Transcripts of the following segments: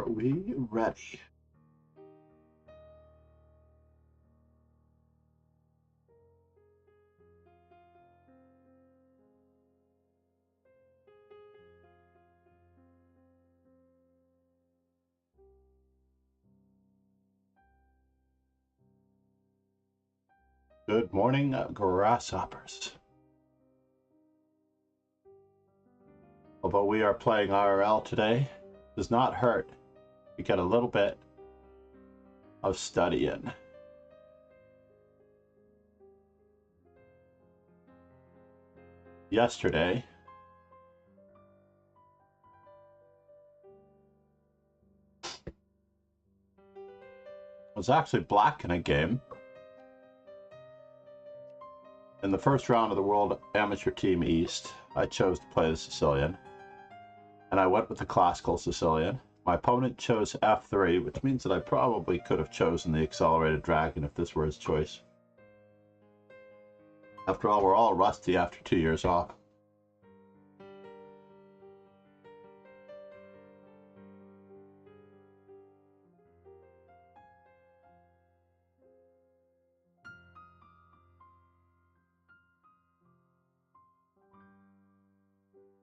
Are we ready? Good morning, grasshoppers. Although we are playing IRL today, it does not hurt. We get a little bit of studying. Yesterday, I was actually black in a game. In the first round of the World Amateur Team East, I chose to play the Sicilian, and I went with the classical Sicilian. My opponent chose F3, which means that I probably could have chosen the accelerated dragon if this were his choice. After all, we're all rusty after 2 years off.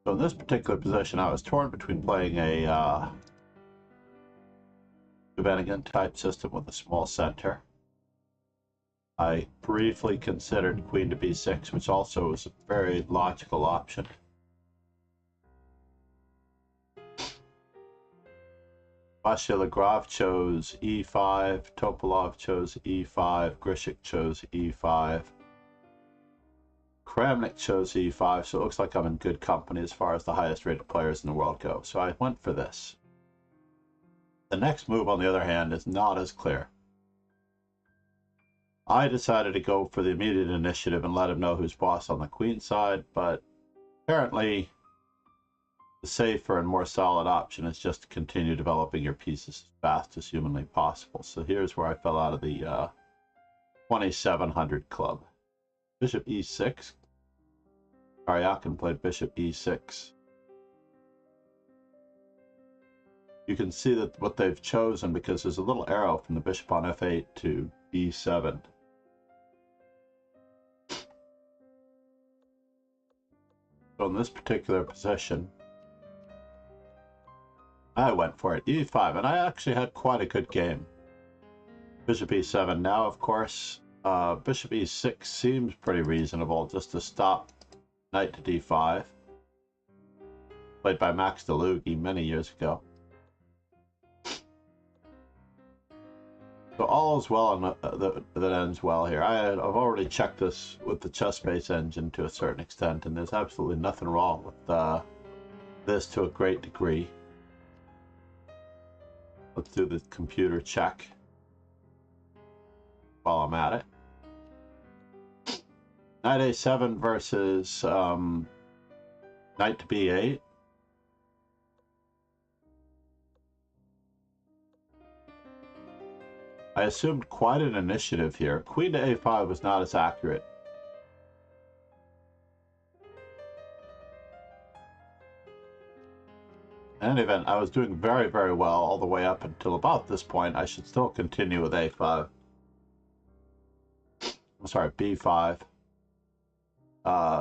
So in this particular position, I was torn between playing a Srebrnič type system with a small center. I briefly considered queen to b6, which also was a very logical option. Vasiligrov chose e5, Topalov chose e5, Grishik chose e5. Srebrnič chose e5, so it looks like I'm in good company as far as the highest rated players in the world go. So I went for this. The next move, on the other hand, is not as clear. I decided to go for the immediate initiative and let him know who's boss on the queen side, but apparently the safer and more solid option is just to continue developing your pieces as fast as humanly possible. So here's where I fell out of the 2700 club. Bishop e6. Karyakin played bishop e6. You can see that what they've chosen, because there's a little arrow from the bishop on f8 to e7. So in this particular position, I went for it, e5, and I actually had quite a good game. Bishop e7. Now, of course, bishop e6 seems pretty reasonable, just to stop knight to d5. Played by Max DeLugi many years ago. So all is well and that ends well here. I've already checked this with the ChessBase engine to a certain extent, and there's absolutely nothing wrong with this to a great degree. Let's do the computer check while I'm at it. Knight a7 versus knight to b8. I assumed quite an initiative here. Queen to a5 was not as accurate. In any event, I was doing very, very well all the way up until about this point. I should still continue with a5. I'm sorry, b5.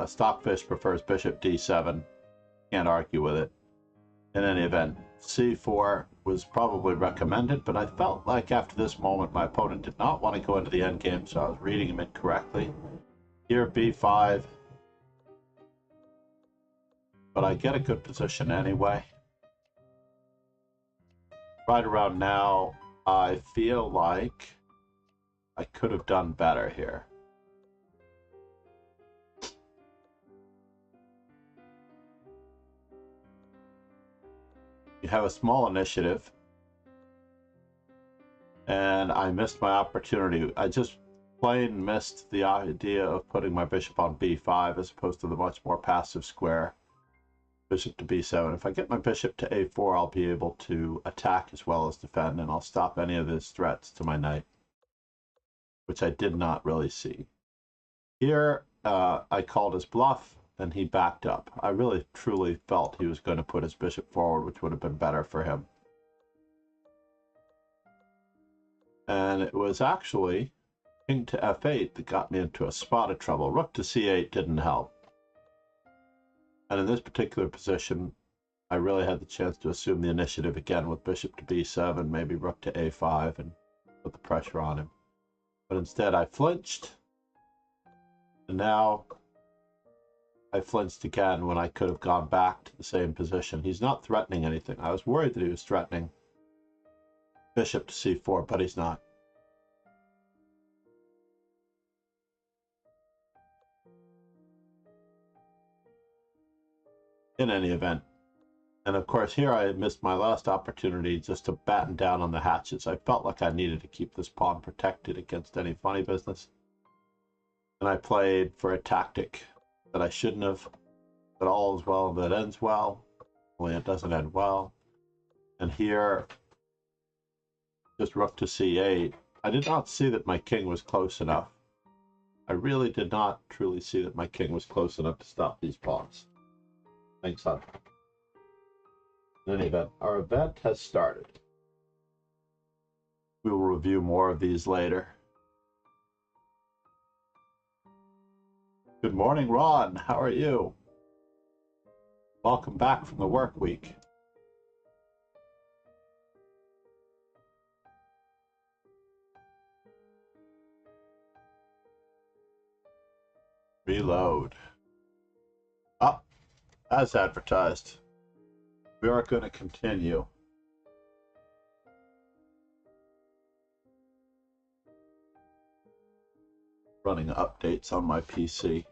Stockfish prefers bishop d7. Can't argue with it. In any event, c4 was probably recommended, but I felt like after this moment my opponent did not want to go into the endgame, so I was reading him incorrectly. Here, b5. But I get a good position anyway. Right around now, I feel like I could have done better here. You have a small initiative, and I missed my opportunity. I just plain missed the idea of putting my bishop on b5 as opposed to the much more passive square bishop to b7. If I get my bishop to a4, I'll be able to attack as well as defend, and I'll stop any of his threats to my knight, which I did not really see. Here, I called his bluff, and he backed up. I really, truly felt he was going to put his bishop forward, which would have been better for him. And it was actually king to f8 that got me into a spot of trouble. Rook to c8 didn't help. And in this particular position, I really had the chance to assume the initiative again with bishop to b7, maybe rook to a5, and put the pressure on him. But instead I flinched, and now I flinched again when I could have gone back to the same position. He's not threatening anything. I was worried that he was threatening bishop to c4, but he's not. In any event, and of course here I missed my last opportunity just to batten down on the hatches. I felt like I needed to keep this pawn protected against any funny business. And I played for a tactic that I shouldn't have, but all is well that ends well, only it doesn't end well. And here, just rook to c8. I did not see that my king was close enough. I really did not truly see that my king was close enough to stop these pawns. Thanks, son. In any event, our event has started. We will review more of these later. Good morning, Ron. How are you? Welcome back from the work week. Reload. Up, as advertised. We are going to continue. Running updates on my PC.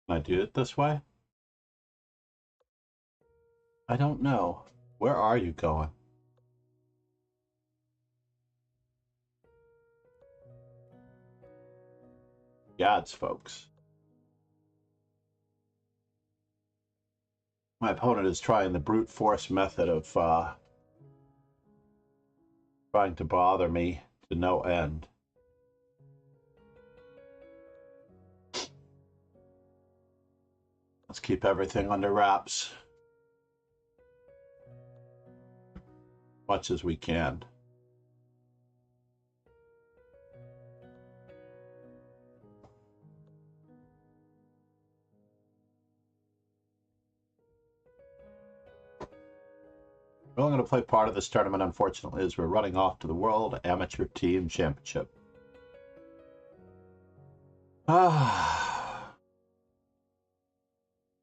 Can I do it this way? I don't know. Where are you going? Gads, folks. My opponent is trying the brute force method of trying to bother me to no end. Let's keep everything under wraps. Much as we can. We're only going to play part of this tournament, unfortunately, as we're running off to the World Amateur Team Championship.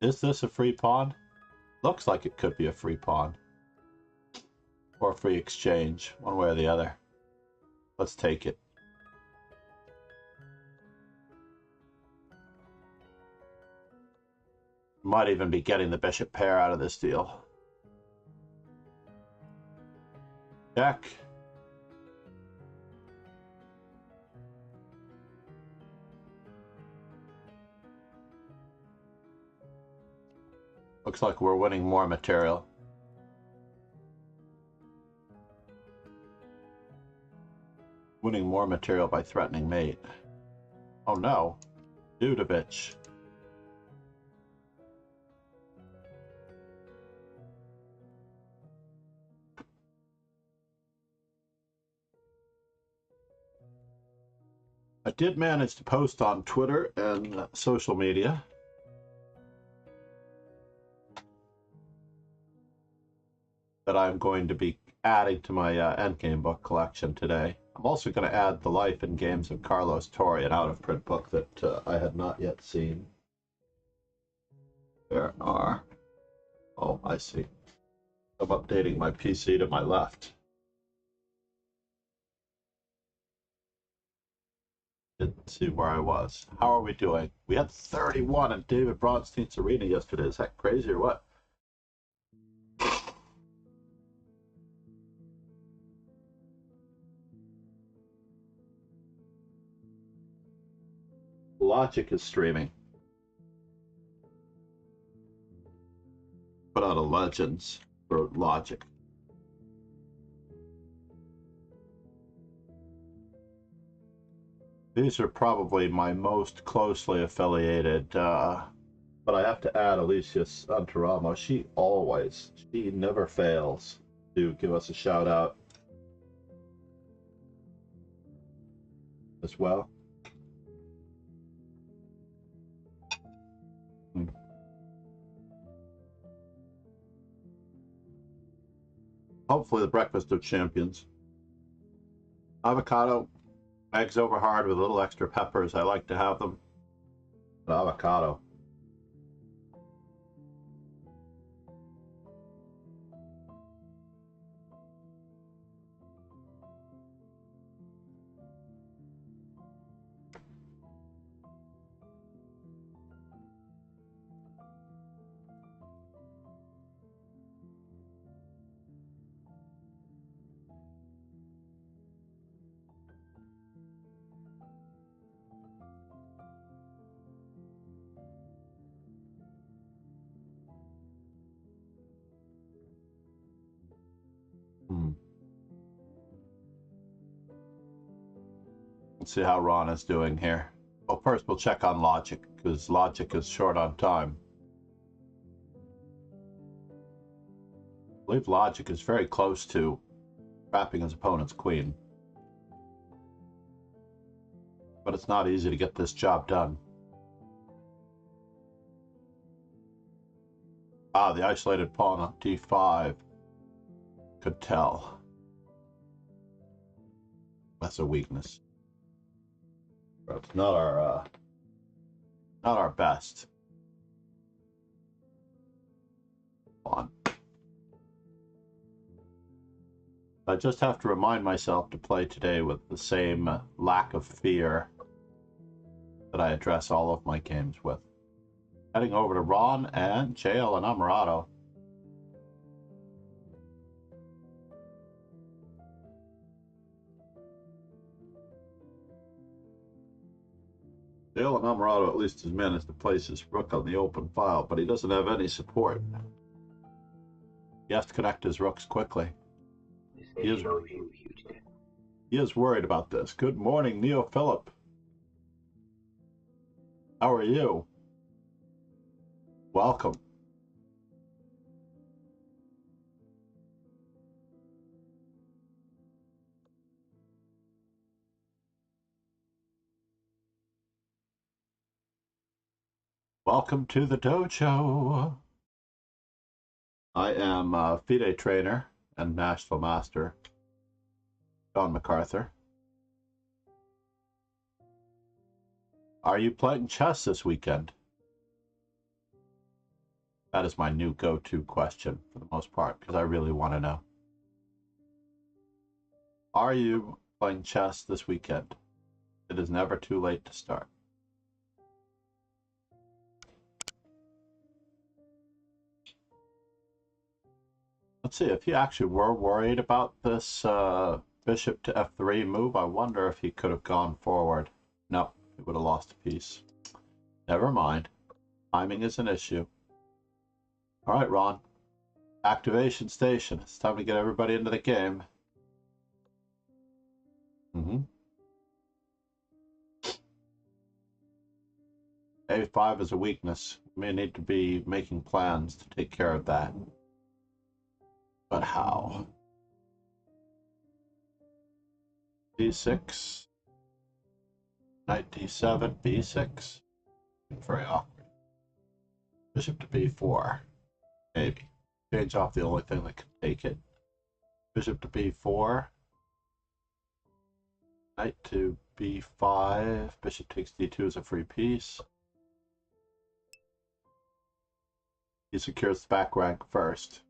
Is this a free pawn? Looks like it could be a free pawn. Or a free exchange, one way or the other. Let's take it. Might even be getting the bishop pair out of this deal. Check. Looks like we're winning more material. Winning more material by threatening mate. Oh no. Dudovich. I did manage to post on Twitter and social media that I'm going to be adding to my endgame book collection today. I'm also going to add The Life and Games of Carlos Torre, an out-of-print book that I had not yet seen. There are... Oh, I see. I'm updating my PC to my left. Didn't see where I was. How are we doing? We had 31 in David Bronstein's arena yesterday. Is that crazy or what? Logic is streaming. Put out a Legends for Logic. These are probably my most closely affiliated, but I have to add Alicia Santaramo. She never fails to give us a shout out as well. Hopefully the breakfast of champions. Avocado, eggs over hard with a little extra peppers. I like to have them. But avocado. Let's see how Ron is doing here. Well, first we'll check on logic, because logic is short on time. I believe logic is very close to trapping his opponent's queen. But it's not easy to get this job done. Ah, the isolated pawn on d5. Could tell. That's a weakness. But it's not our best. On. I just have to remind myself to play today with the same lack of fear that I address all of my games with. Heading over to Ron and JL and Amarato. JL and Amarato at least has managed to place his rook on the open file, but he doesn't have any support. He has to connect his rooks quickly. He is worried about this. Good morning, Neo Philip. How are you? Welcome. Welcome to the dojo. I am a FIDE trainer and Nashville Master, John MacArthur. Are you playing chess this weekend? That is my new go-to question for the most part, because I really want to know. Are you playing chess this weekend? It is never too late to start. Let's see, if you actually were worried about this bishop to f3 move, I wonder if he could have gone forward. Nope, he would have lost a piece. Never mind. Timing is an issue. All right, Ron. Activation station. It's time to get everybody into the game. A5 is a weakness. We may need to be making plans to take care of that. But how? D6. Knight D7, B6. Very awkward. Bishop to B4. Maybe. Change off the only thing that can take it. Bishop to B4. Knight to B5. Bishop takes D2 as a free piece. He secures the back rank first.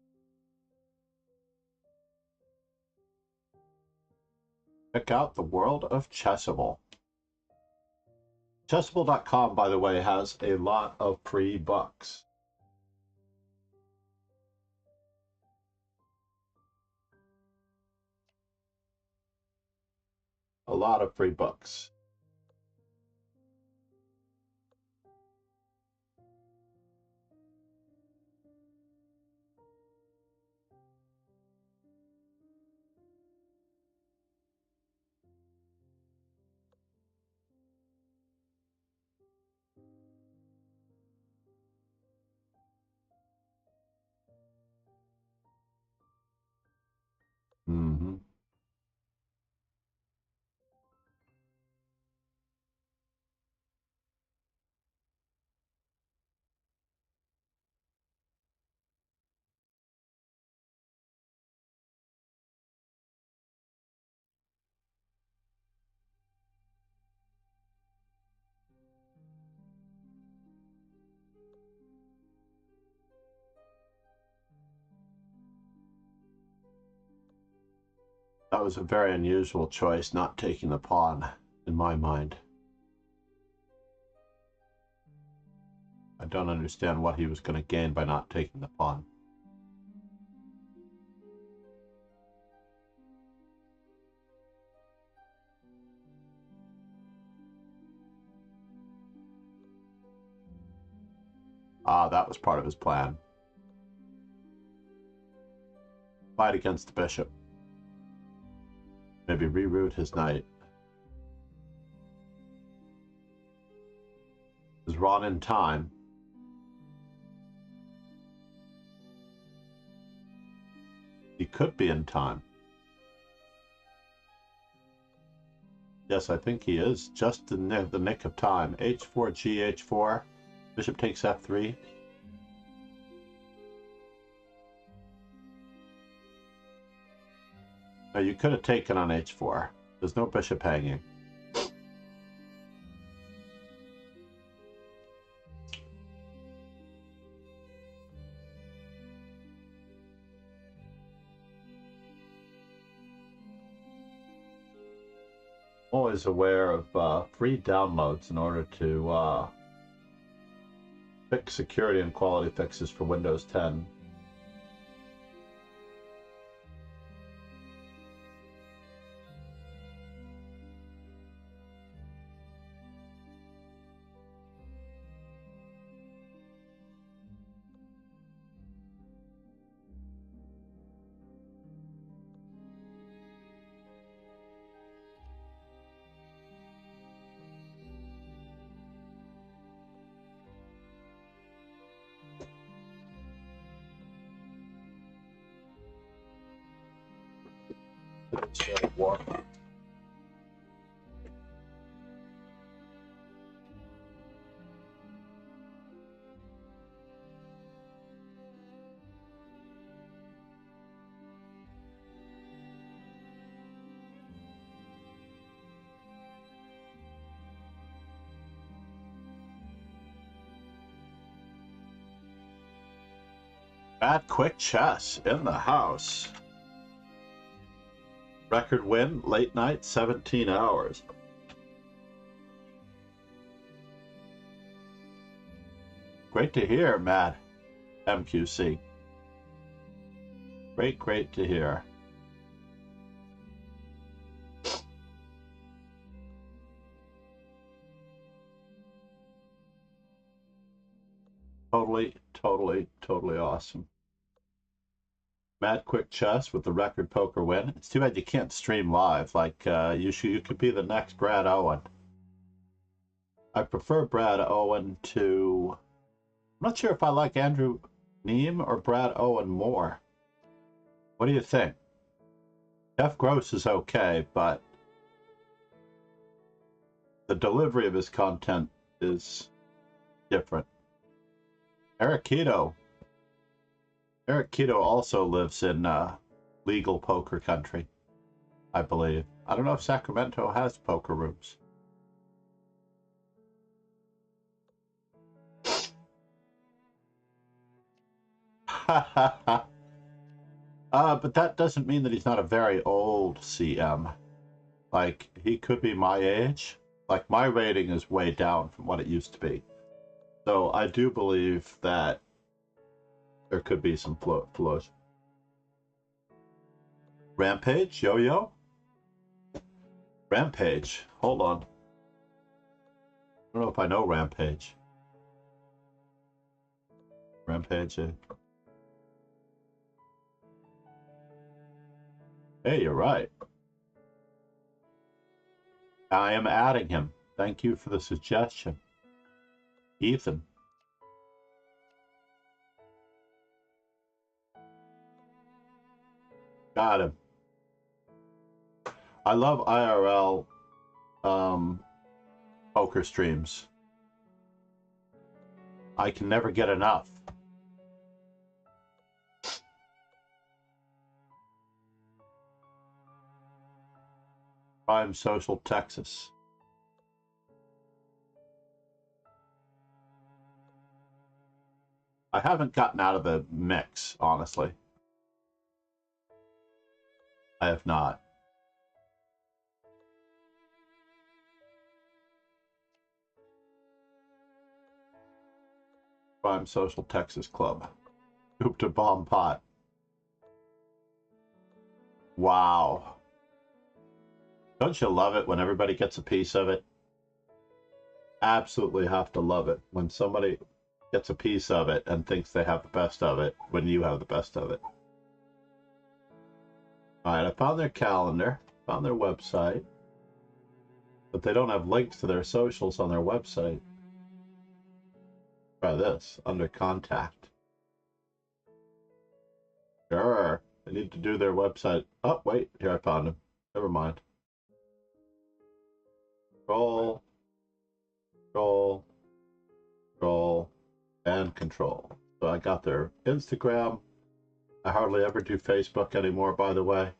Check out the world of Chessable. Chessable.com, by the way, has a lot of free books. A lot of free books. That was a very unusual choice, not taking the pawn, in my mind. I don't understand what he was going to gain by not taking the pawn. Ah, that was part of his plan. Fight against the bishop. Maybe reroute his knight. Is Ron in time? He could be in time. Yes, I think he is. Just in the nick of time. H4, G4. Bishop takes F3. Now you could have taken on H4. There's no bishop hanging. Always aware of free downloads in order to fix security and quality fixes for Windows 10. War. Bad quick chess in the house. Record win, late night, 17 hours. Great to hear, Matt. MQC. Great to hear. Totally awesome. Mad quick chess with the record poker win. It's too bad you can't stream live. Like you could be the next Brad Owen. I prefer Brad Owen to. I'm not sure if I like Andrew Neem or Brad Owen more. What do you think? Jeff Gross is okay, but the delivery of his content is different. Eric Keto also lives in legal poker country, I believe. I don't know if Sacramento has poker rooms. But that doesn't mean that he's not a very old CM. Like, he could be my age. Like, my rating is way down from what it used to be. So I do believe that there could be some flows. Rampage? Yo-yo? Rampage. Hold on. I don't know if I know Rampage. Rampage. Hey, you're right. I am adding him. Thank you for the suggestion. Ethan. Got him. I love IRL poker streams. I can never get enough. Prime Social Texas. I haven't gotten out of the mix, honestly. I have not. Prime Social Texas Club. Scooped a bomb pot. Wow. Don't you love it when everybody gets a piece of it? Absolutely have to love it when somebody gets a piece of it and thinks they have the best of it when you have the best of it. Alright, I found their calendar, found their website, but they don't have links to their socials on their website. Try this, under contact. Sure, they need to do their website. Oh, wait, here I found him. Never mind. Control, and control. So I got their Instagram. I hardly ever do Facebook anymore, by the way.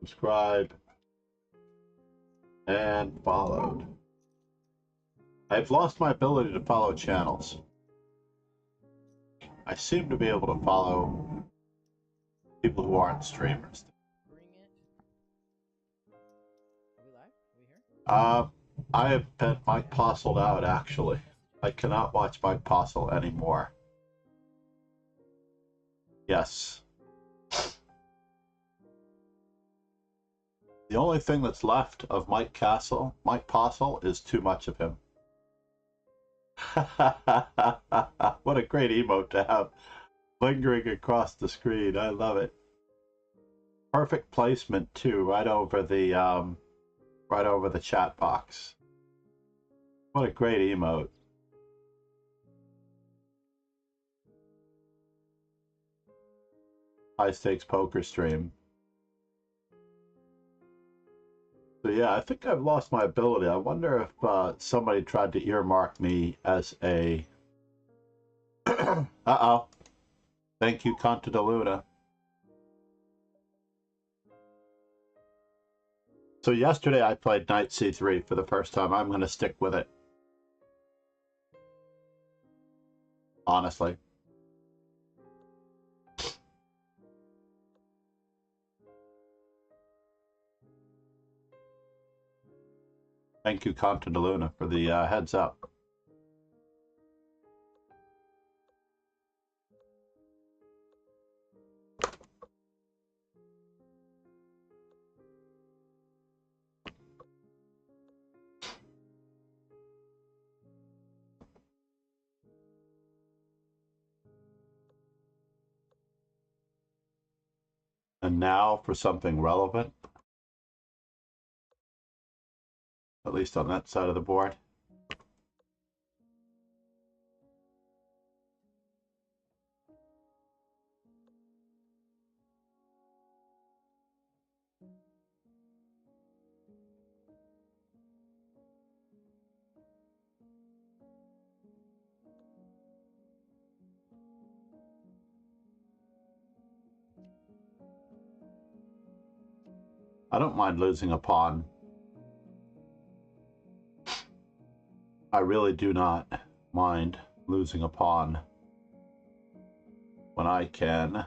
Subscribe and followed. I've lost my ability to follow channels. I seem to be able to follow people who aren't streamers. Bring it. Are we live? Are we here? I have been Mike Postled out, actually. I cannot watch Mike Postle anymore. Yes. The only thing that's left of Mike Postle, is too much of him. What a great emote to have lingering across the screen. I love it. Perfect placement too, right over the chat box. What a great emote. High stakes poker stream. So yeah, I think I've lost my ability. I wonder if somebody tried to earmark me as a... Uh-oh. Thank you, Conta de Luna. So yesterday I played Knight C3 for the first time. I'm going to stick with it. Honestly. Thank you, Conta de Luna, for the heads up. And now for something relevant, at least on that side of the board. I don't mind losing a pawn. I really do not mind losing a pawn when I can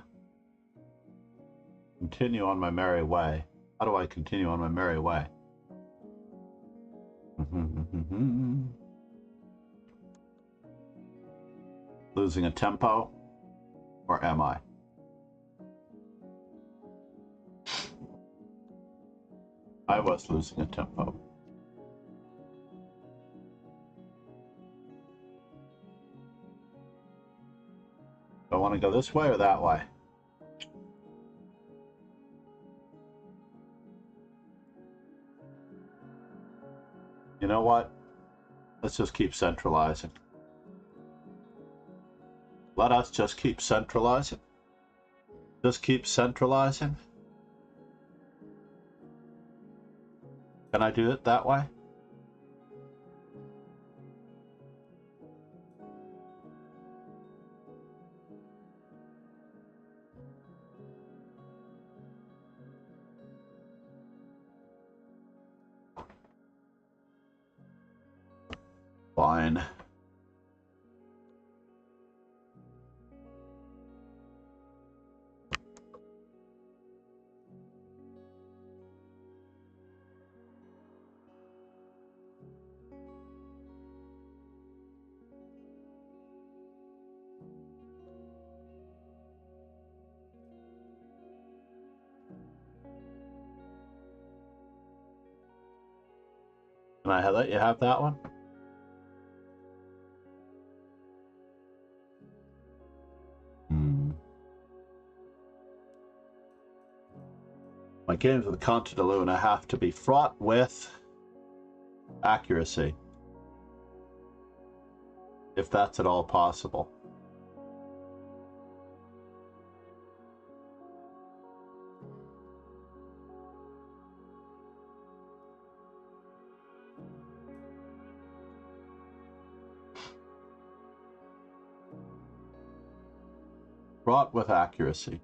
continue on my merry way. How do I continue on my merry way? Losing a tempo, or am I? I was losing a tempo. Do I want to go this way or that way? You know what? Let's just keep centralizing. Let us just keep centralizing. Just keep centralizing. Can I do it that way? Fine. Can I let you have that one? My games with Conte de Luna have to be fraught with accuracy, if that's at all possible. Fraught with accuracy.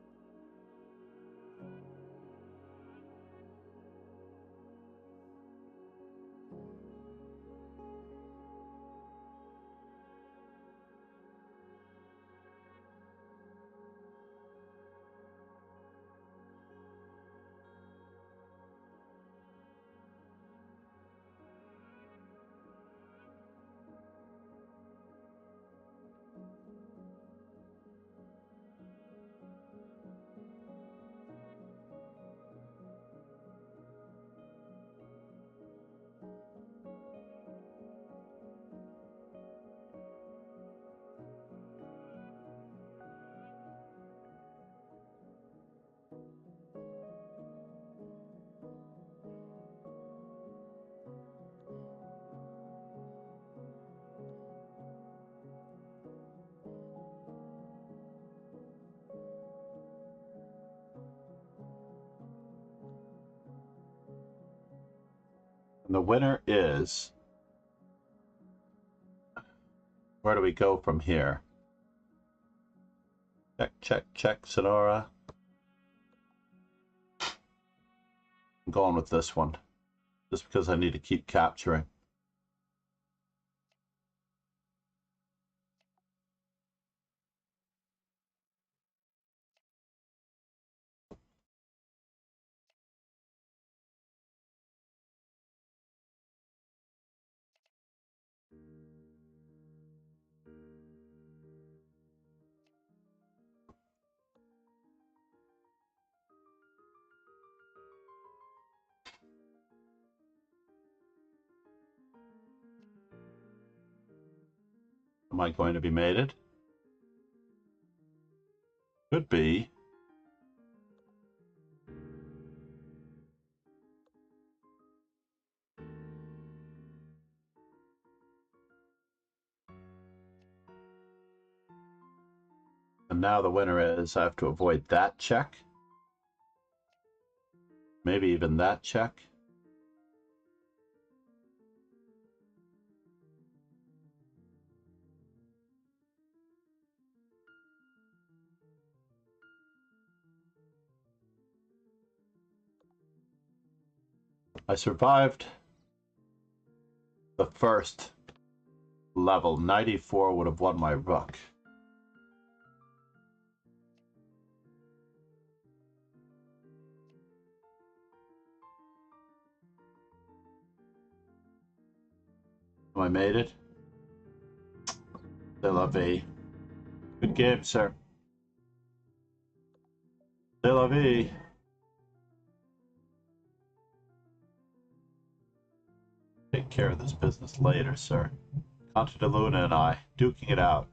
And the winner is... Where do we go from here? Check, check, check, Sonora. I'm going with this one, just because I need to keep capturing. Am I going to be mated? Could be. And now the winner is, I have to avoid that check. Maybe even that check. I survived the first level. 94 would have won my rook. Am I mated? C'est la vie. Good game, sir. C'est la vie. Take care of this business later, sir. Conte de Luna and I, duking it out.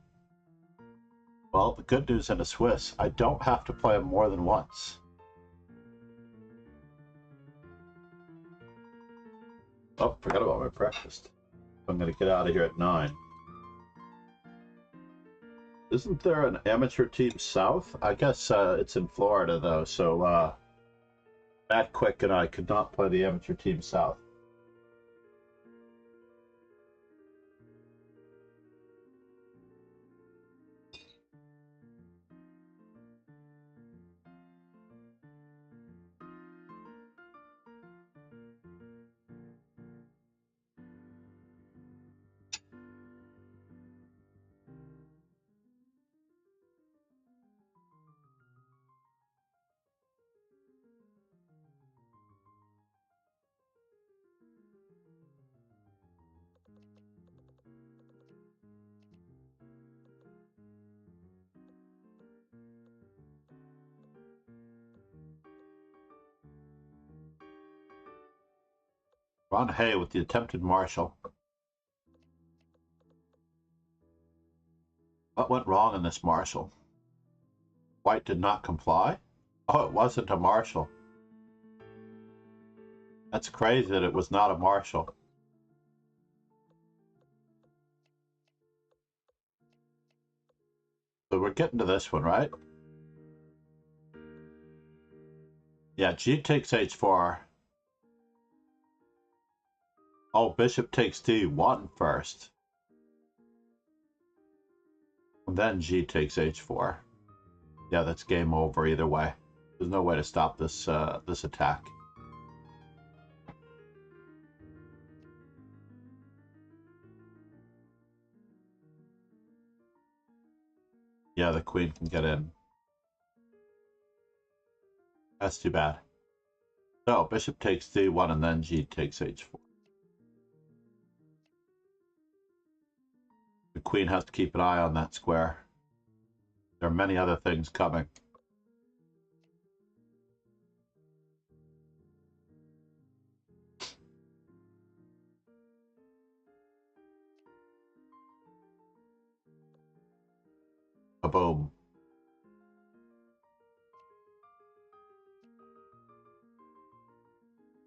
Well, the good news in a Swiss, I don't have to play him more than once. Oh, forgot about my breakfast. I'm going to get out of here at 9. Isn't there an amateur team south? I guess it's in Florida, though, so Matt Quick and I could not play the amateur team south. Ron Hay with the attempted marshal. What went wrong in this marshal? White did not comply? Oh, it wasn't a marshal. That's crazy that it was not a marshal. So we're getting to this one, right? Yeah, G takes H4. Oh, bishop takes D1 first. And then G takes H4. Yeah, that's game over either way. There's no way to stop this this attack. Yeah, the queen can get in. That's too bad. So, bishop takes D1 and then G takes H4. The queen has to keep an eye on that square. There are many other things coming. Boom.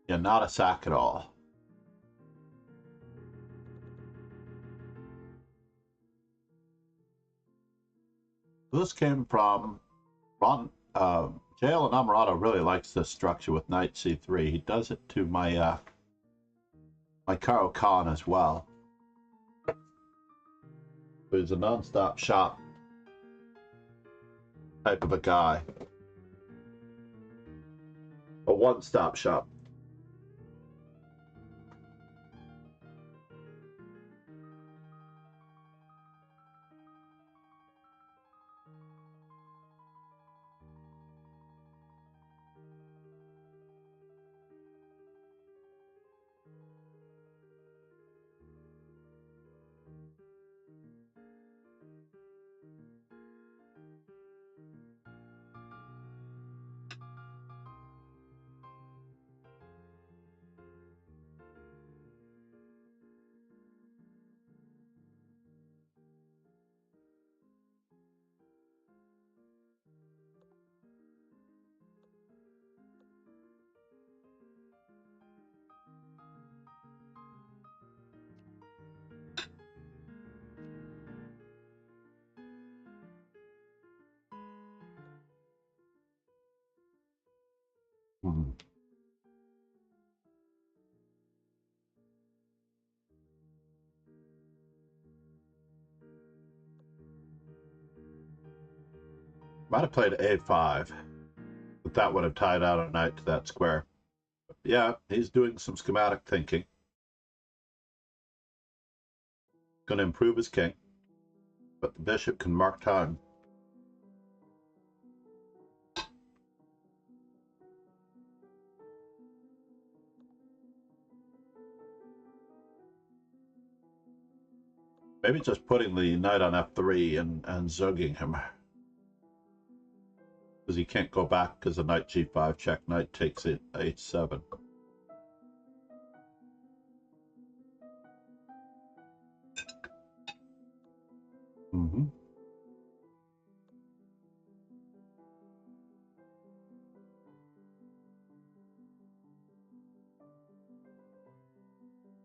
Yeah, not a sack at all. This came from Ron. JL Inamorata really likes this structure with knight c3. He does it to my my Karo Khan as well. He's a non-stop shop type of a guy. A one-stop shop. Might have played A5, but that would have tied out a knight to that square. But yeah, he's doing some schematic thinking. Going to improve his king, but the bishop can mark time. Maybe just putting the knight on f3 and zugging him. Because he can't go back because the knight g5 check, knight takes it h7.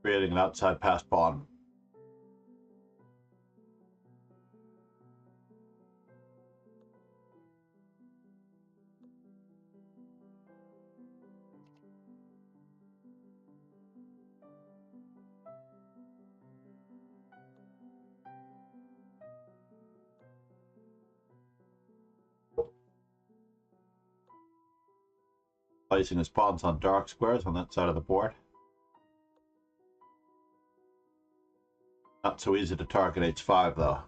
Creating an outside pass pawn. Placing his pawns on dark squares on that side of the board. Not so easy to target h5 though.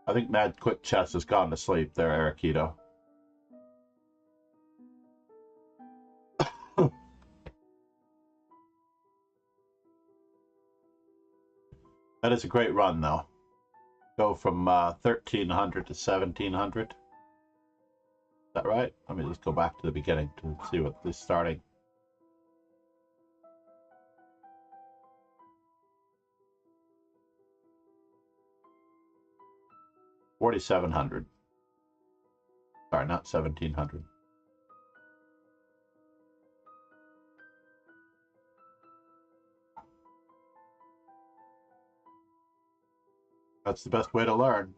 I think Mad Quick Chess has gone to sleep there, Erikito. That is a great run, though. Go from 1300 to 1700. Is that right? Let me just go back to the beginning to see what this starting. $4,700. Sorry, not 1,700. That's the best way to learn.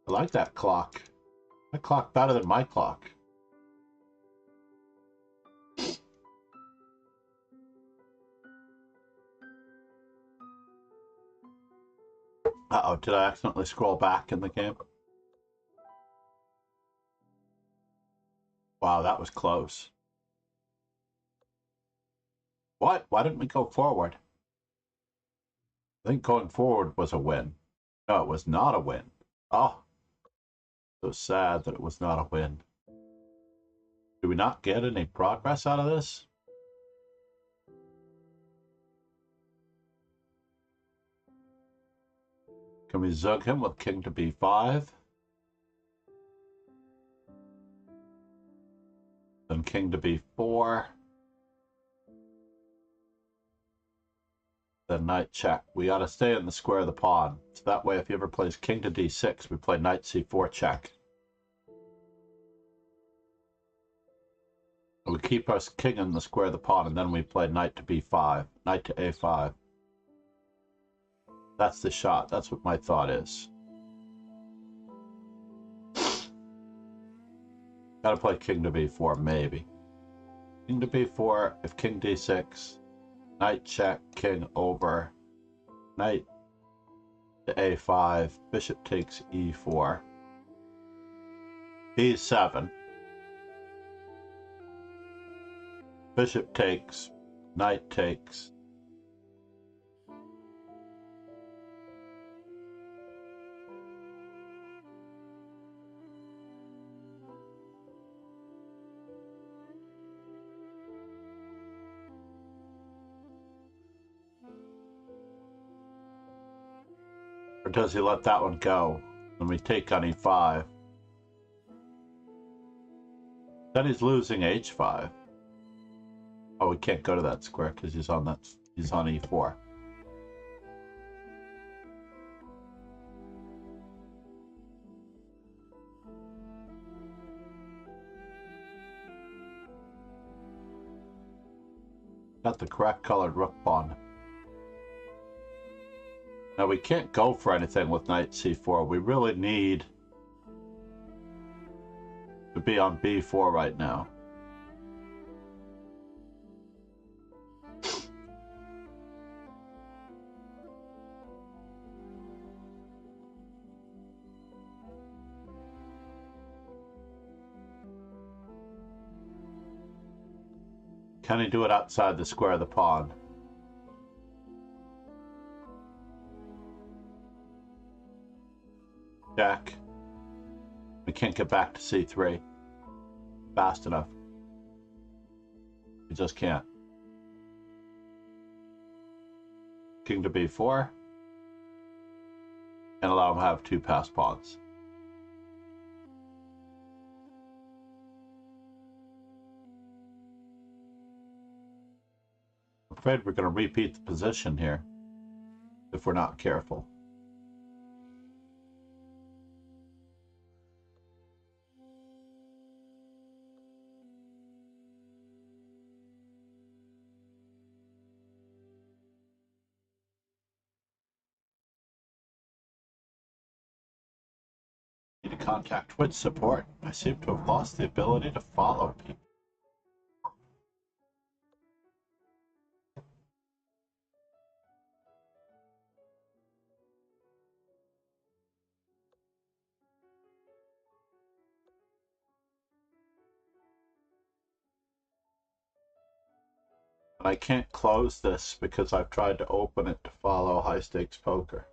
I like that clock. That clock better than my clock. Uh-oh, did I accidentally scroll back in the game? Wow, that was close. What? Why didn't we go forward? I think going forward was a win. No, it was not a win. Oh, so sad that it was not a win. Do we not get any progress out of this? Can we zug him with king to b5? Then king to b4. Then knight check. We ought to stay in the square of the pawn. So that way if he ever plays king to d6, we play knight c4 check. We keep our king in the square of the pawn, and then we play knight to b5, knight to a5. That's the shot. That's what my thought is. Gotta play king to b4, maybe. King to b4, if king d6, knight check, king over, knight to a5, bishop takes e4, b7, bishop takes, knight takes, or does he let that one go? Then we take on e5. Then he's losing h5. Oh, we can't go to that square because he's on e4. Got the correct colored rook pawn. Now we can't go for anything with knight c4. We really need to be on b4 right now. Can he do it outside the square of the pawn? Jack. We can't get back to c3 fast enough. We just can't. King to b4. And allow him to have two passed pawns. I'm afraid we're going to repeat the position here if we're not careful. Need to contact Twitch support. I seem to have lost the ability to follow people. I can't close this because I've tried to open it to follow high stakes poker.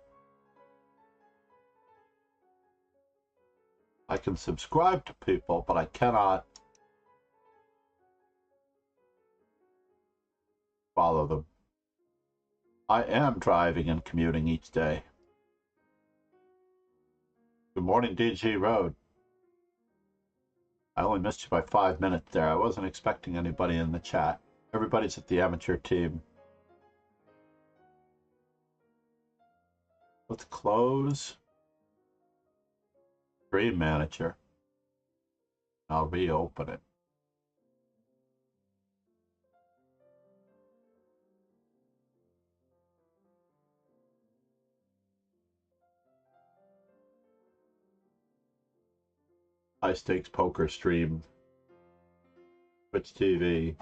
I can subscribe to people, but I cannot follow them. I am driving and commuting each day. Good morning, DG Road. I only missed you by 5 minutes there. I wasn't expecting anybody in the chat. Everybody's at the amateur team. Let's close Stream Manager. I'll reopen it. High stakes poker stream. Twitch TV.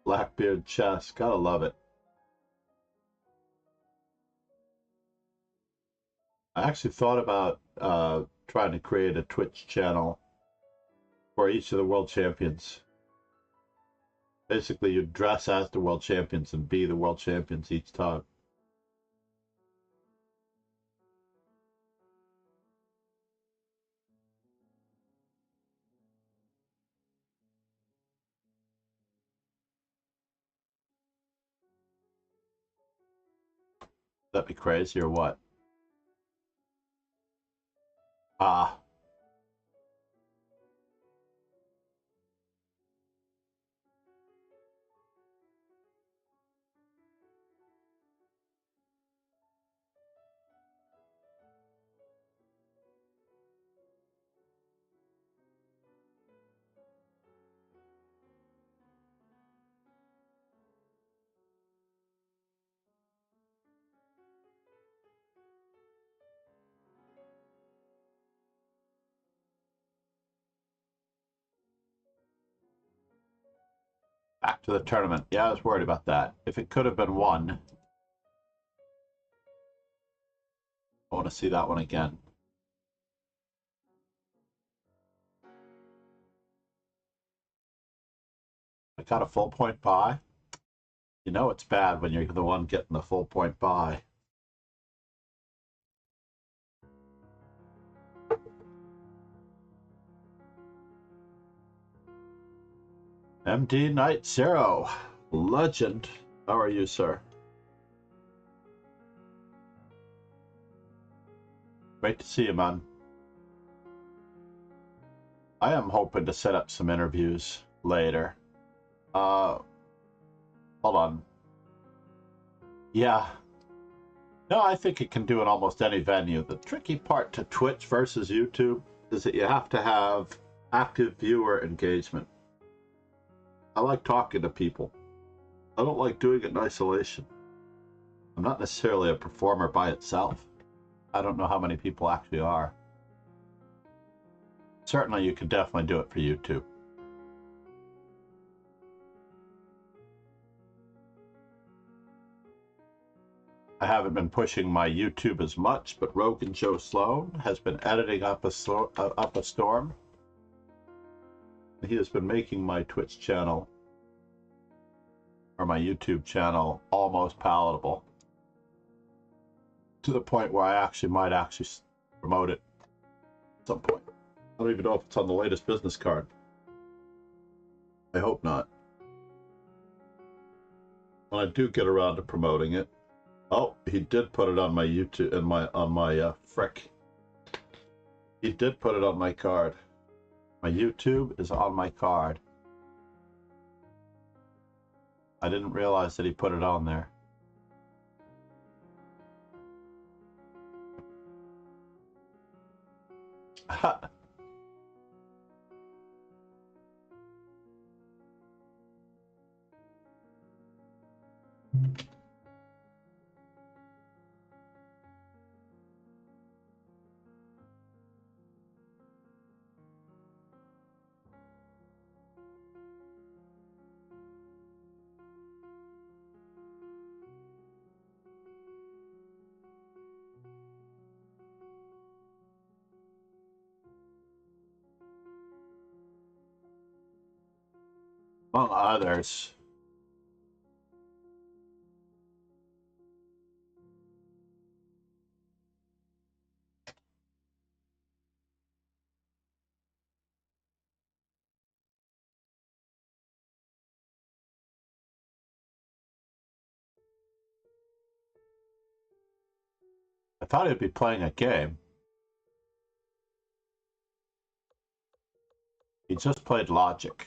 Blackbeard chess, gotta love it. I actually thought about trying to create a Twitch channel for each of the world champions. Basically, you dress as the world champions and be the world champions each time. That be crazy or what? Ah. Back to the tournament. Yeah, I was worried about that. If it could have been won, I want to see that one again. I got a full point buy. You know it's bad when you're the one getting the full point buy. MD Night Zero. Legend. How are you, sir? Great to see you, man. I am hoping to set up some interviews later. Hold on. Yeah. No, I think it can do in almost any venue. The tricky part to Twitch versus YouTube is that you have to have active viewer engagement. I like talking to people. I don't like doing it in isolation. I'm not necessarily a performer by itself. I don't know how many people actually are. Certainly, you could definitely do it for YouTube. I haven't been pushing my YouTube as much, but Rogan Joe Sloan has been editing up a storm. He has been making my Twitch channel, or my YouTube channel, almost palatable. To the point where I might actually promote it at some point. I don't even know if it's on the latest business card. I hope not. When I do get around to promoting it. Oh, he did put it on my YouTube and frick. He did put it on my card. My YouTube is on my card. I didn't realize that he put it on there. among others. I thought he'd be playing a game. He just played Logic.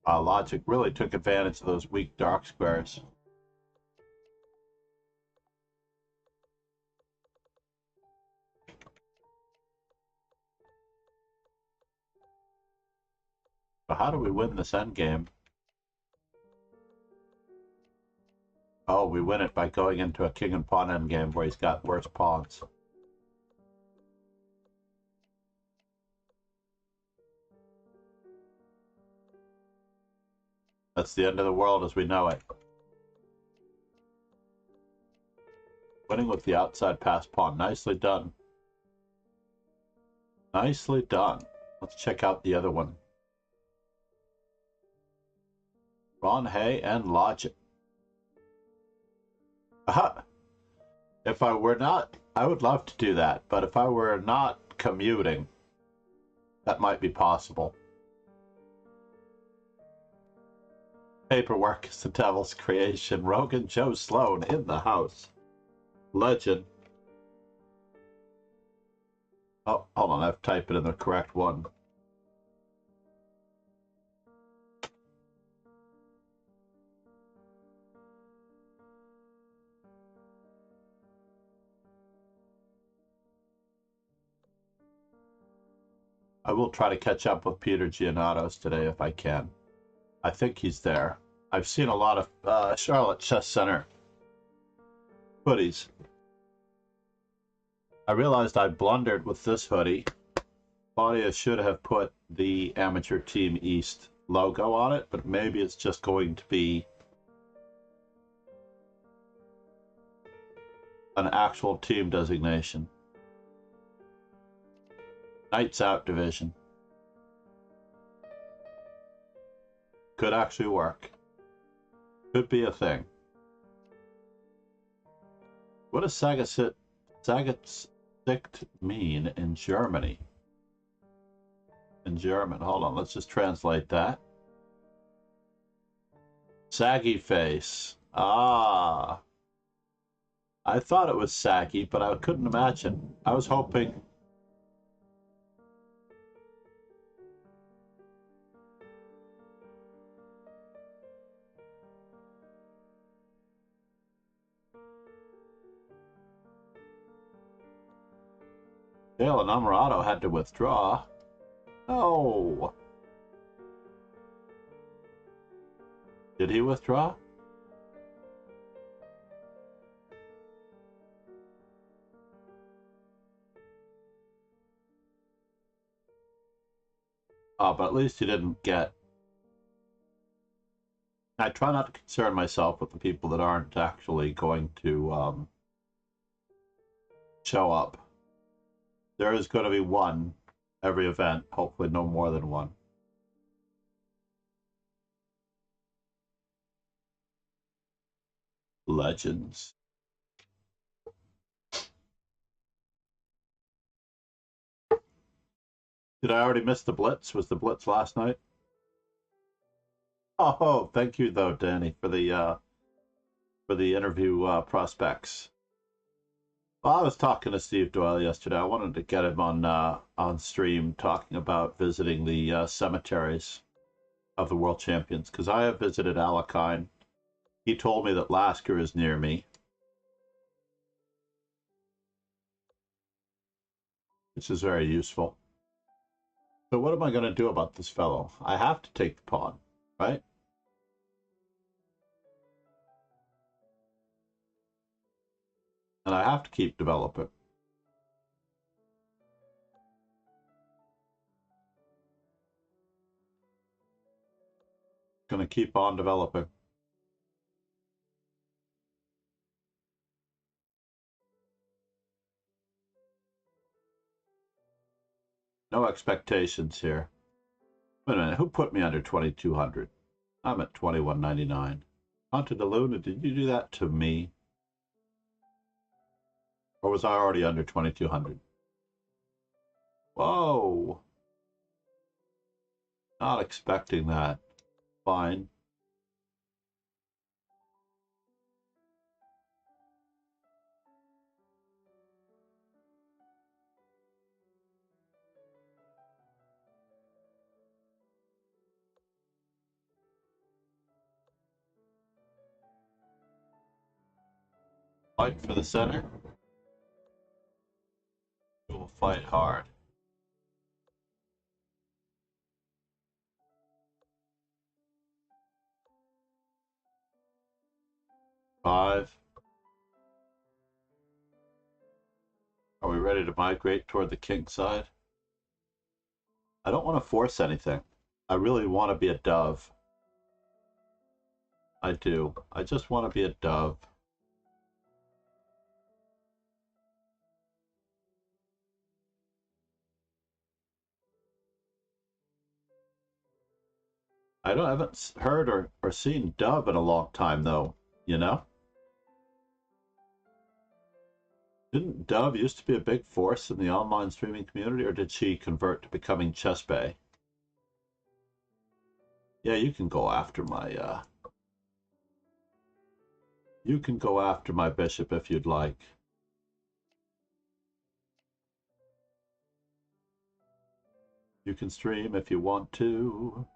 Logic really took advantage of those weak dark squares. So how do we win this endgame? Oh, we win it by going into a king and pawn endgame where he's got worse pawns. That's the end of the world as we know it. Winning with the outside pass pawn. Nicely done. Nicely done. Let's check out the other one. Ron Hay and Logic. Aha! If I were not, I would love to do that, but if I were not commuting, that might be possible. Paperwork is the devil's creation. Rogan Joe Sloan in the house. Legend. Oh, hold on, I have to type it in the correct one. I will try to catch up with Peter Giannatos today if I can. I think he's there. I've seen a lot of Charlotte Chess Center hoodies. I realized I blundered with this hoodie. Claudia should have put the Amateur Team East logo on it, but maybe it's just going to be an actual team designation. Knights Out division. Could actually work. Could be a thing. What does Sagatsit mean in Germany? In German, hold on, let's just translate that. Saggy face. Ah. I thought it was saggy, but I couldn't imagine. I was hoping. Dale Namorado had to withdraw. No. Did he withdraw? Oh, but at least he didn't get... I try not to concern myself with the people that aren't actually going to show up. There is going to be one every event, hopefully no more than one. Legends. Did I already miss the Blitz? Was the Blitz last night? Oh, thank you though, Danny, for the interview prospects. Well, I was talking to Steve Doyle yesterday. I wanted to get him on stream talking about visiting the cemeteries of the world champions, because I have visited Alekhine. He told me that Lasker is near me, which is very useful. So what am I going to do about this fellow? I have to take the pawn, right? And I have to keep developing. Gonna keep on developing. No expectations here. Wait a minute, who put me under 2200? I'm at 2199. Hunter de Luna, did you do that to me? Or was I already under 2200? Whoa! Not expecting that. Fine. Fight for the center. We will fight hard. Five. Are we ready to migrate toward the king side? I don't want to force anything. I really want to be a dove. I do. I just want to be a dove. haven't heard or seen dove in a long time though, you know? Didn't Dove used to be a big force in the online streaming community, or did she convert to becoming Chess Bay? Yeah, you can go after my you can go after my bishop if you'd like. You can stream if you want to.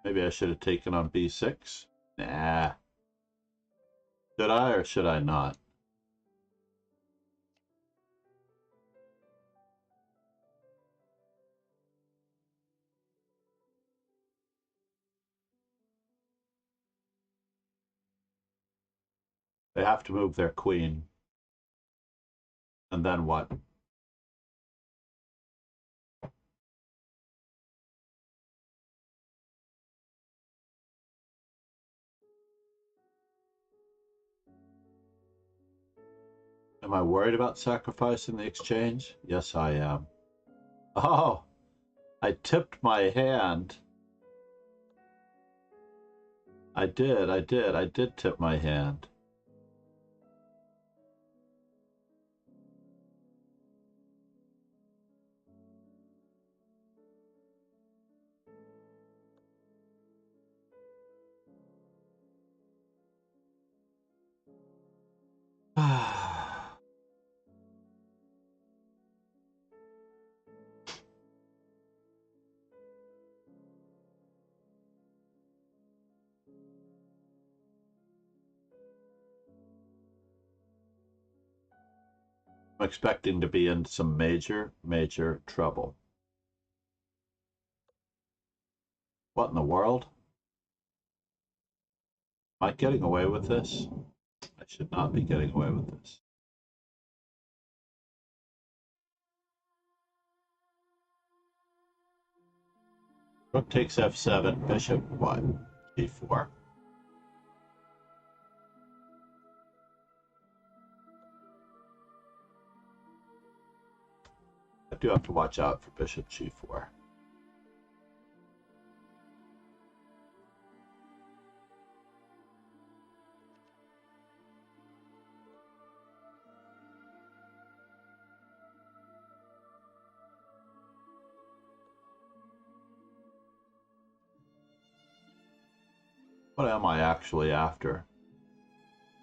Maybe I should have taken on b6. Nah. Should I or should I not? They have to move their queen. And then what? Am I worried about sacrificing the exchange? Yes, I am. Oh, I tipped my hand. I did tip my hand. I'm expecting to be in some major trouble. What in the world? Am I getting away with this? I should not be getting away with this. Rook takes f7, bishop, what? g4. I do have to watch out for bishop g4. What am I actually after?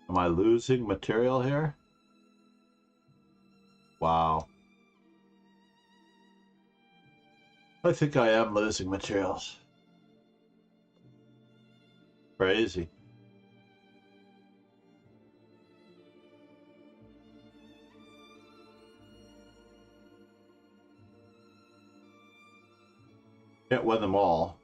Am I losing material here? Wow. I think I am losing materials. Crazy. Can't win them all.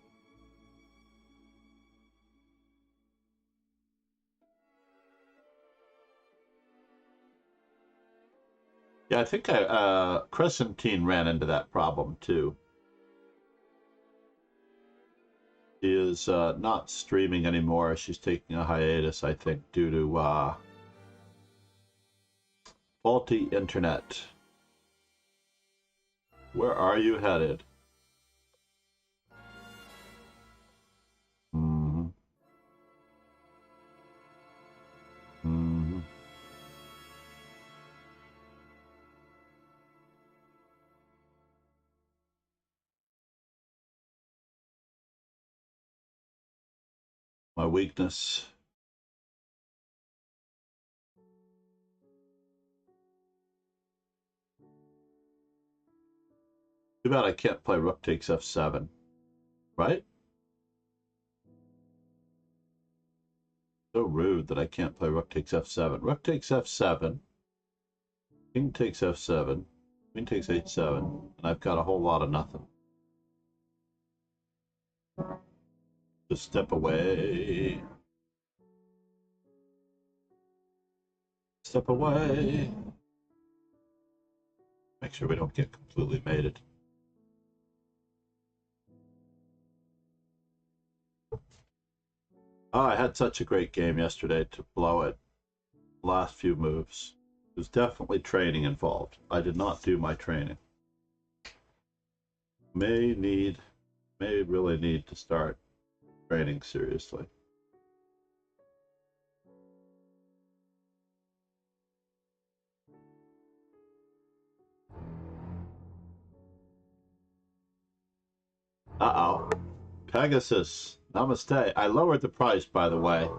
Yeah, I think Crescentine ran into that problem too. She is not streaming anymore. She's taking a hiatus, I think, due to faulty internet. Where are you headed? Mm-hmm. Mm-hmm. My weakness. Too bad I can't play rook takes f7, right? So rude that I can't play rook takes f7. Rook takes f7, king takes f7, queen takes h7, and I've got a whole lot of nothing. Just step away. Step away. Make sure we don't get completely mated. Oh, I had such a great game yesterday to blow it. Last few moves. There's definitely training involved. I did not do my training. May really need to start training seriously. Uh-oh. Pegasus. Namaste. I lowered the price, by the way.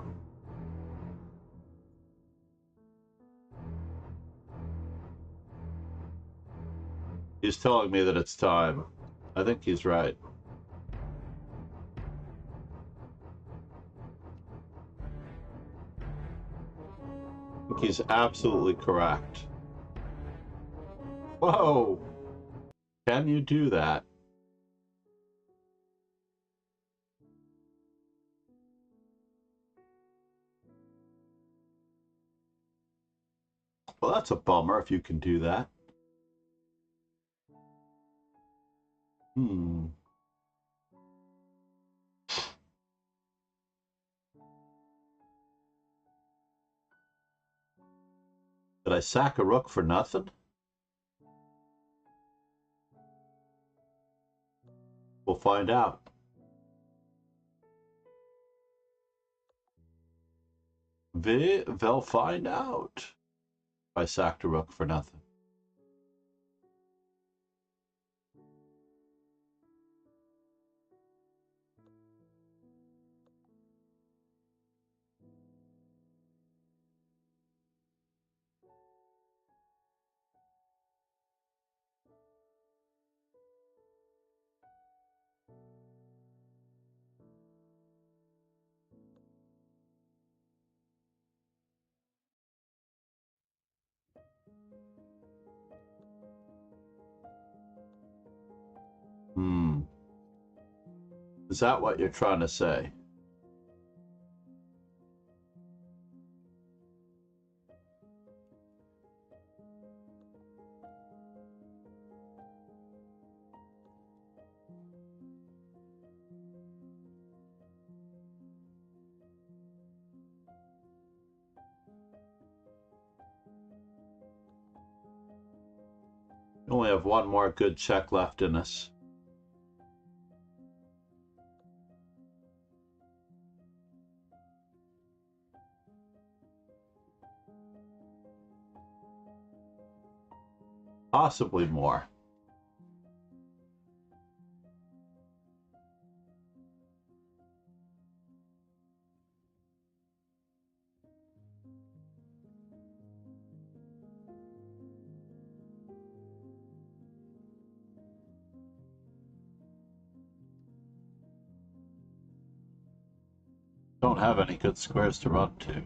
He's telling me that it's time. I think he's right. I think he's absolutely correct. Whoa! Can you do that? Well, that's a bummer if you can do that. Did I sack a rook for nothing? We'll find out. They'll find out if I sacked a rook for nothing. Is that what you're trying to say? We only have one more good check left in us. Possibly more. Don't have any good squares to run to.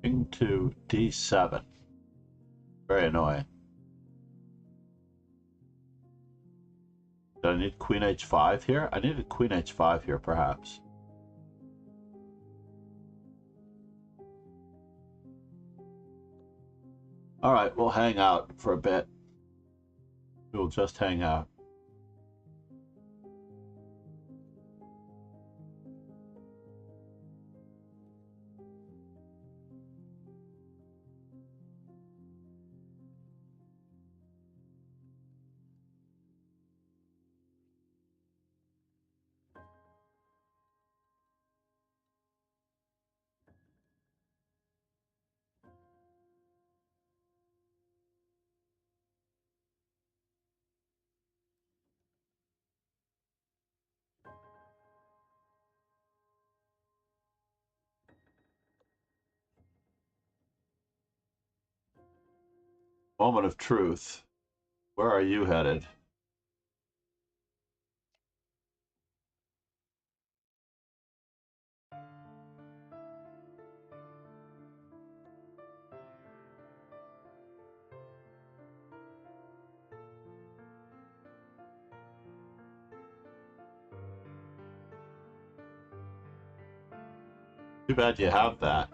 King to d7. Very annoying. Do I need queen h5 here? I needed queen h5 here, perhaps. All right, we'll hang out for a bit. We'll just hang out. Moment of truth. Where are you headed? Too bad you have that.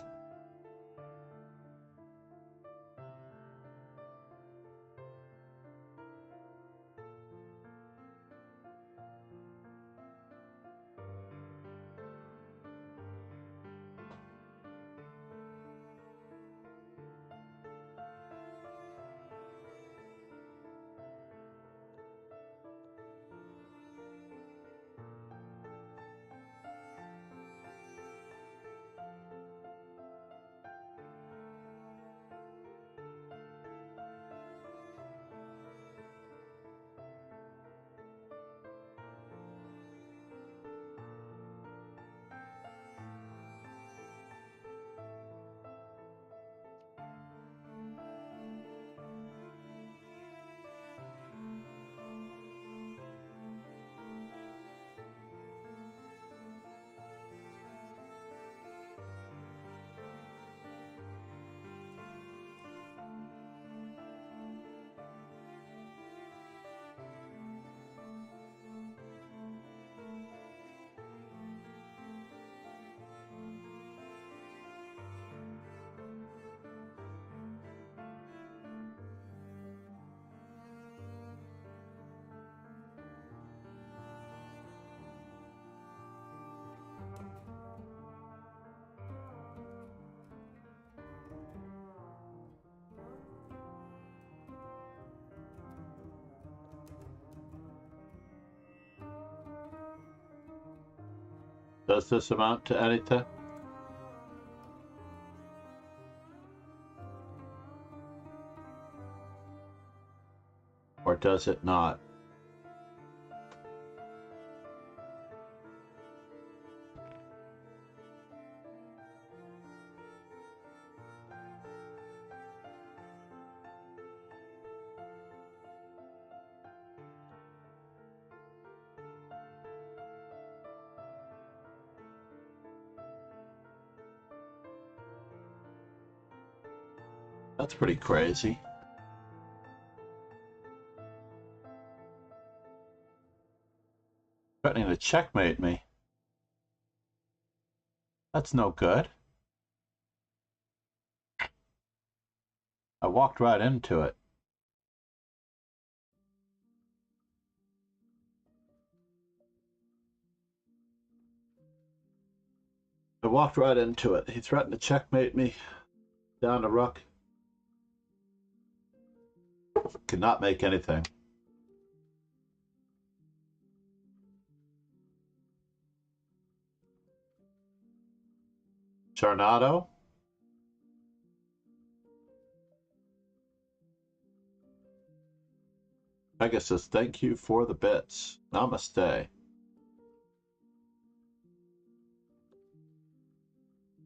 Does this amount to anything? Or does it not? That's pretty crazy. Threatening to checkmate me. That's no good. I walked right into it. I walked right into it. He threatened to checkmate me. Down the rook. Could not make anything. Charnado. Pegasus, thank you for the bits. Namaste.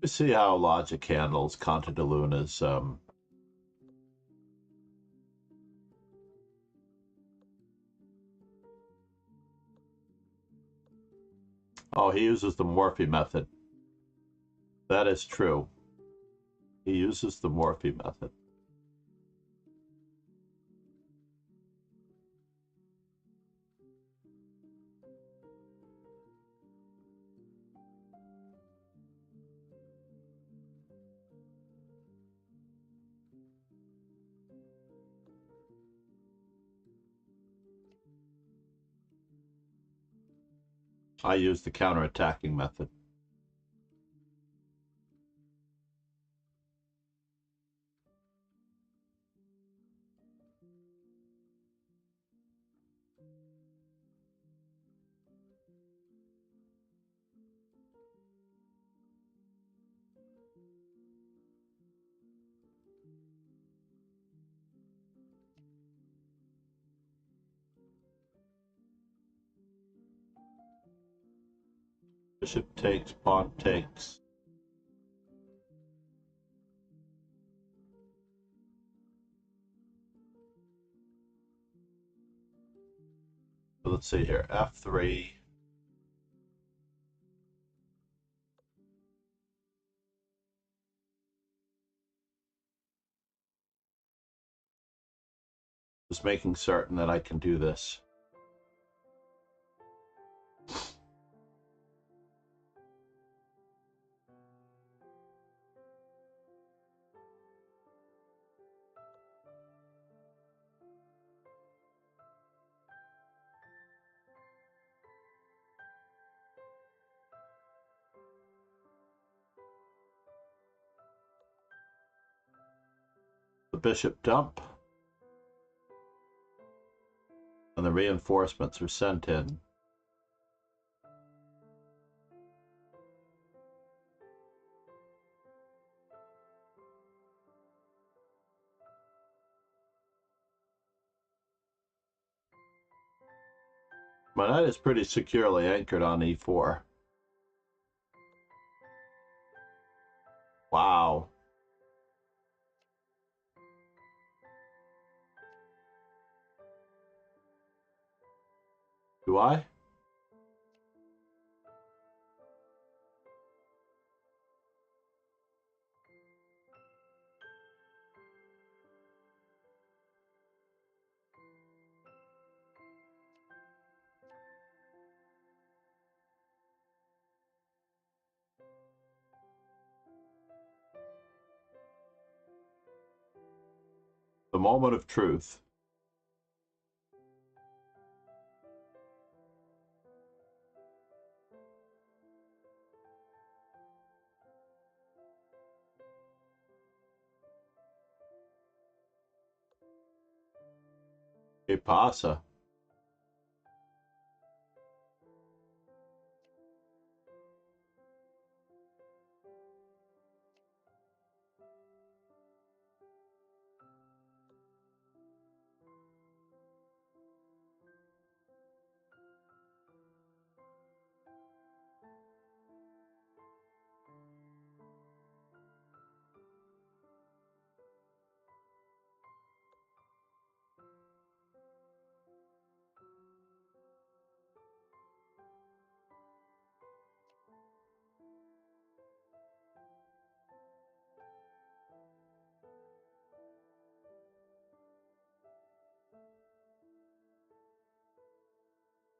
We see how logic handles Conta de Luna's oh, he uses the Morphe method. That is true. He uses the Morphe method. I use the counterattacking method. Bishop takes, pawn takes. So let's see here, f3. Just making certain that I can do this. The bishop dump. And the reinforcements are sent in. My knight is pretty securely anchored on e4. Wow. Do I? The moment of truth. ¿Qué pasa?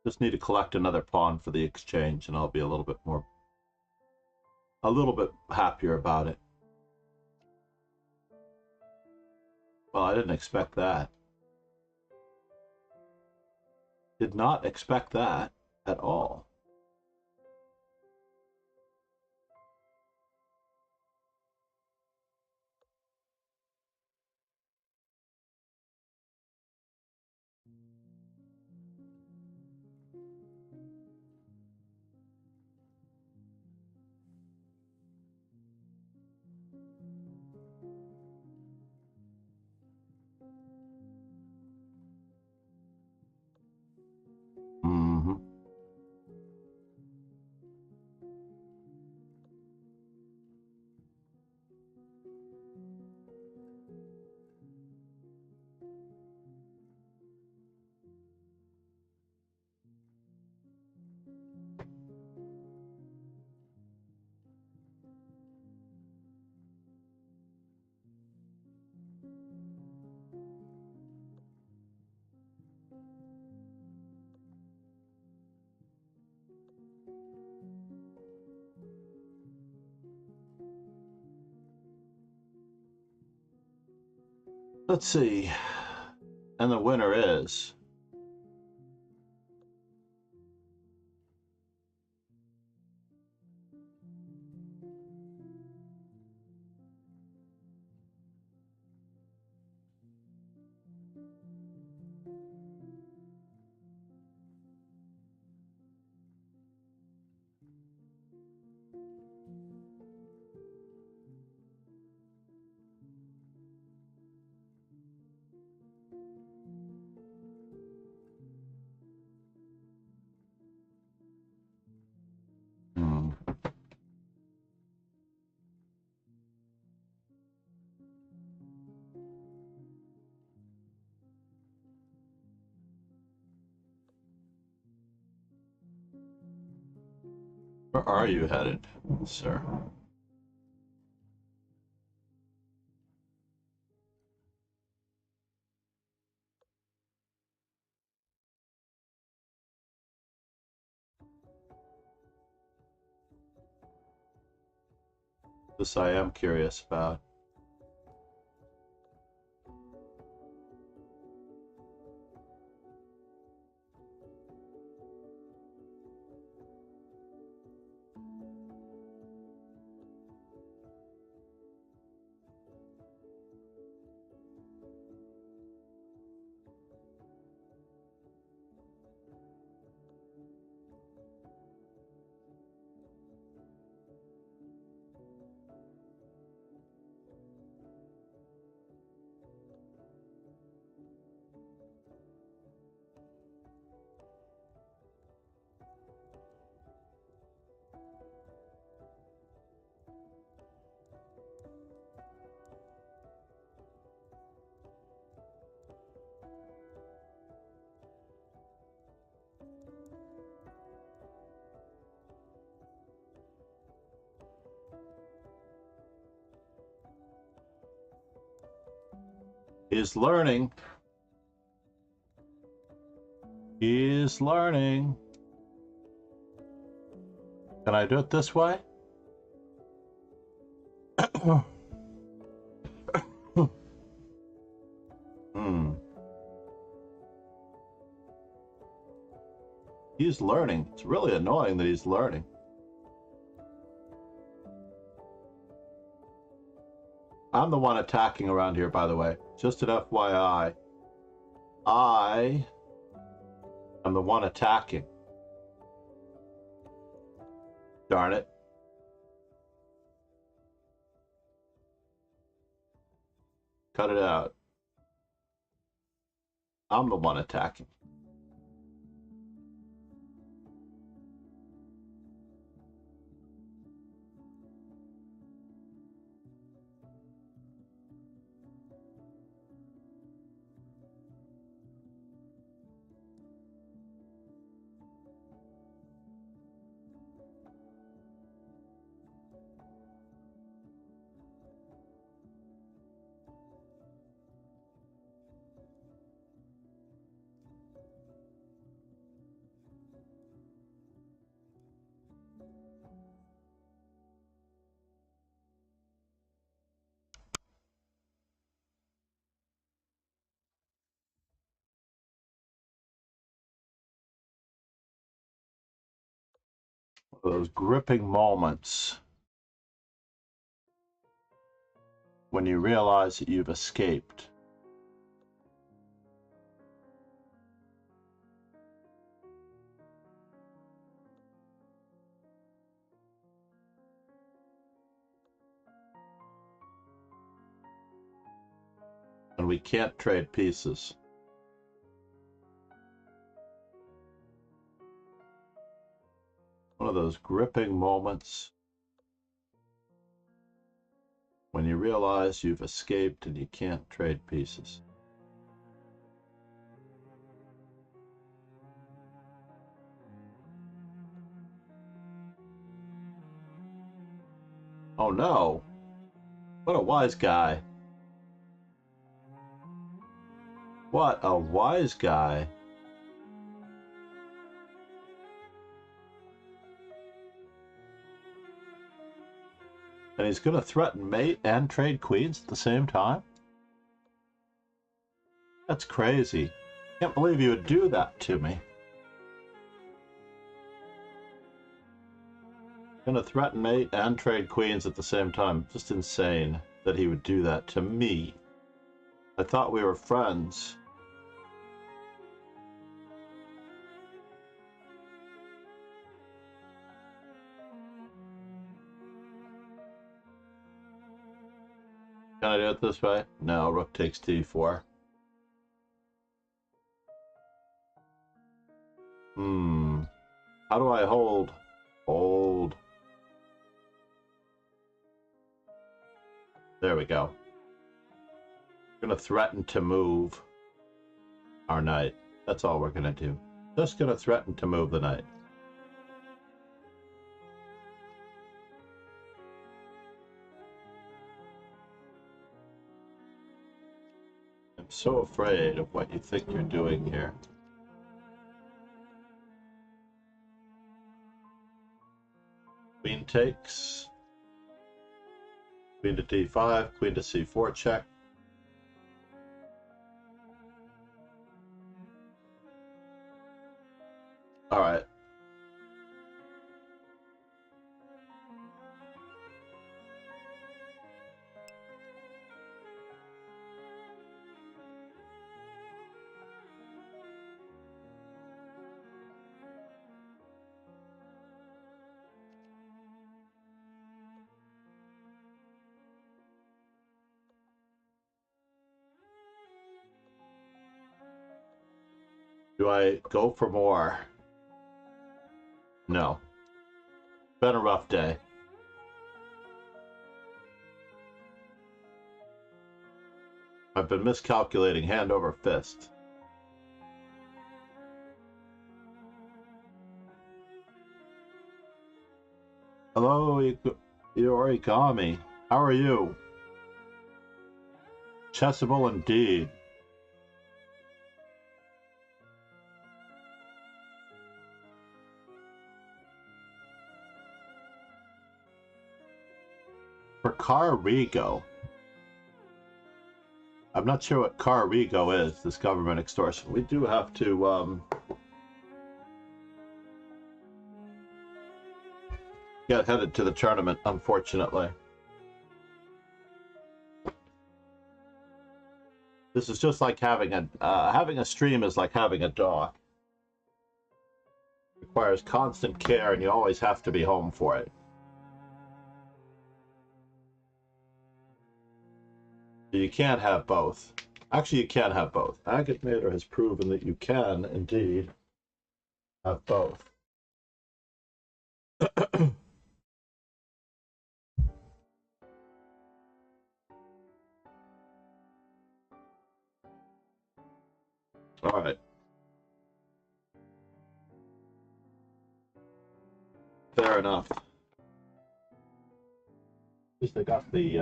Just need to collect another pawn for the exchange and I'll be a little bit happier about it. Well, I didn't expect that. Did not expect that at all. Mm-hmm. Let's see. And the winner is Where are you headed, sir? This I am curious about. He's learning. He's learning. Can I do it this way? He's learning. It's really annoying that he's learning. I'm the one attacking around here, by the way. Just an FYI. I am the one attacking. Darn it. Cut it out. I'm the one attacking. Those gripping moments when you realize that you've escaped. And we can't trade pieces. One of those gripping moments when you realize you've escaped and you can't trade pieces. Oh no! What a wise guy. What a wise guy. And he's going to threaten mate and trade queens at the same time? That's crazy. Can't believe he would do that to me. Going to threaten mate and trade queens at the same time. Just insane that he would do that to me. I thought we were friends. Can I do it this way? No, rook takes d4. How do I hold? Hold. There we go. We're going to threaten to move our knight. That's all we're going to do. Just going to threaten to move the knight. I'm so afraid of what you think you're doing here. Queen takes. Queen to d5, queen to c4 check. All right. Do I go for more? No. Been a rough day. I've been miscalculating hand over fist. Hello, Origami. How are you? Chessable indeed. For Carigo. I'm not sure what Carigo is, this government extortion. We do have to get headed to the tournament, unfortunately. This is just like having a stream is like having a dog. It requires constant care, and you always have to be home for it. You can't have both. Actually, you can have both. Agatmator has proven that you can indeed have both. All right. Fair enough. At least I got the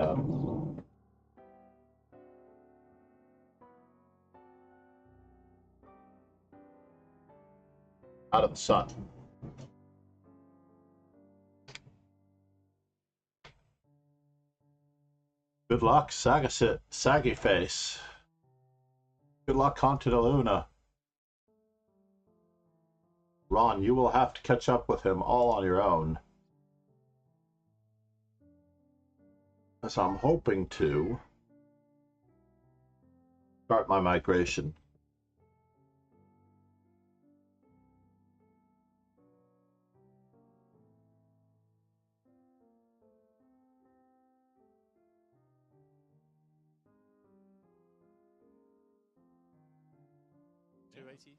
out of the sun. Good luck, Saggy Face. Good luck, Conte de Luna. Ron, you will have to catch up with him all on your own. As I'm hoping to start my migration.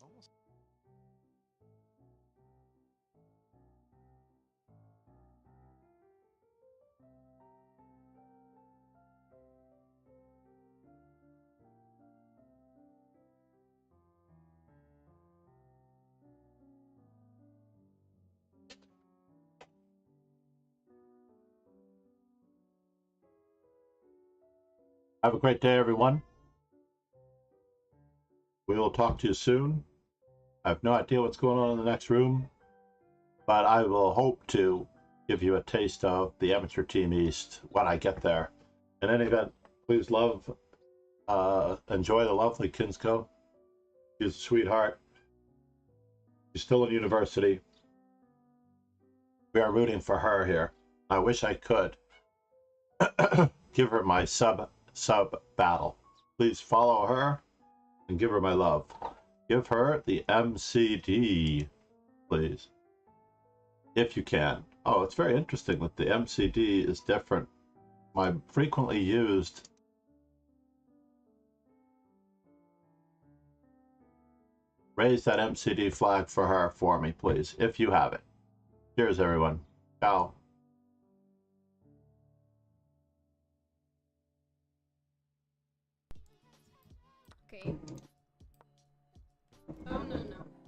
Almost. Have a great day, everyone. We will talk to you soon. I have no idea what's going on in the next room, but I will hope to give you a taste of the Amateur Team East when I get there. In any event, please enjoy the lovely Kinsko. She's a sweetheart. She's still in university. We are rooting for her here. I wish I could give her my sub battle. Please follow her and give her my love. Give her the MCD, please, if you can. Oh, it's very interesting that the MCD is different. My frequently used raise that MCD flag for her for me, please, if you have it. Cheers, everyone. Ciao. Okay.